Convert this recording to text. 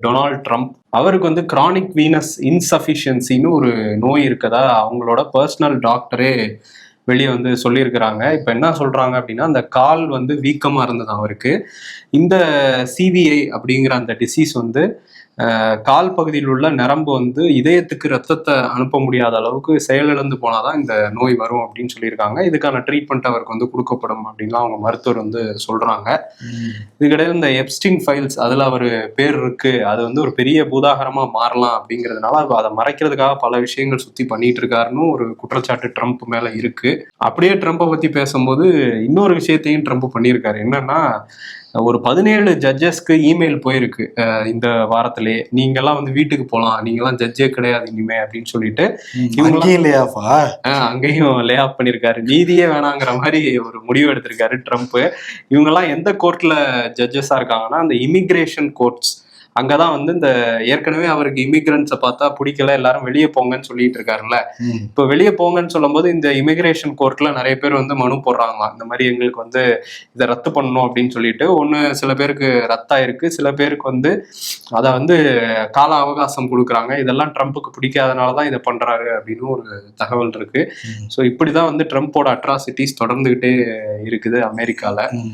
Donald Trump அவருக்கு வந்து chronic Venus இன்சஃபிஷியன்சின்னு ஒரு நோய் இருக்கதா அவங்களோட பர்சனல் டாக்டரே வெளியே வந்து சொல்லியிருக்கிறாங்க. இப்போ என்ன சொல்றாங்க அப்படின்னா, அந்த கால் வந்து வீக்கமாக இருந்தது அவருக்கு. இந்த சிவிஐ அப்படிங்கிற அந்த டிசீஸ் வந்து கால் பகுதியில் உள்ள நரம்பு வந்து இதயத்துக்கு ரத்தத்தை அனுப்ப முடியாத அளவுக்கு செயலிழந்து போனாதான் இந்த நோய் வரும் அப்படின்னு சொல்லியிருக்காங்க. இதுக்கான ட்ரீட்மெண்ட் அவருக்கு வந்து கொடுக்கப்படும் அப்படின்லாம் அவங்க மருத்துவர் வந்து சொல்றாங்க. இதுக்கிடையே இந்த எப்ஸ்டீன் ஃபைல்ஸ் அதுல அவர் பேர் இருக்கு, அது வந்து ஒரு பெரிய பூதாகரமா மாறலாம் அப்படிங்கிறதுனால அதை மறைக்கிறதுக்காக பல விஷயங்கள் சுத்தி பண்ணிட்டு இருக்காருன்னு ஒரு குற்றச்சாட்டு ட்ரம்ப் மேல இருக்கு. அப்படியே ட்ரம்ப்பை பத்தி பேசும்போது இன்னொரு விஷயத்தையும் ட்ரம்ப் பண்ணியிருக்காரு. என்னன்னா, ஒரு 17 ஜட்ஜஸ்க்கு இமெயில் போயிருக்கு இந்த வாரத்திலேயே, நீங்கெல்லாம் வந்து வீட்டுக்கு போகலாம், நீங்கெல்லாம் ஜட்ஜே கிடையாது இனிமே அப்படின்னு சொல்லிட்டு அங்கேயும் லே ஆஃப் பண்ணியிருக்காரு. நீதியே வேணாங்கிற மாதிரி ஒரு முடிவு எடுத்திருக்காரு ட்ரம்ப். இவங்கெல்லாம் எந்த கோர்ட்ல ஜட்ஜஸா இருக்காங்கன்னா, அந்த இமிகிரேஷன் கோர்ட்ஸ். அங்கதான் வந்து இந்த ஏற்கனவே அவருக்கு இமிகிரன்ஸை பார்த்தா பிடிக்கல, எல்லாரும் வெளியே போங்கன்னு சொல்லிட்டு இருக்காருல்ல. இப்போ வெளியே போங்கன்னு சொல்லும் போது இந்த இமிகிரேஷன் கோர்ட்ல நிறைய பேர் வந்து மனு போடுறாங்களாம், இந்த மாதிரி எங்களுக்கு வந்து இதை ரத்து பண்ணணும் அப்படின்னு சொல்லிட்டு. ஒண்ணு சில பேருக்கு ரத்தா இருக்கு, சில பேருக்கு வந்து அதை வந்து கால அவகாசம் கொடுக்குறாங்க. இதெல்லாம் ட்ரம்ப்புக்கு பிடிக்காதனாலதான் இதை பண்றாரு அப்படின்னு ஒரு தகவல் இருக்கு. ஸோ இப்படிதான் வந்து ட்ரம்ப்போட அட்ராசிட்டிஸ் தொடர்ந்துகிட்டே இருக்குது அமெரிக்கால.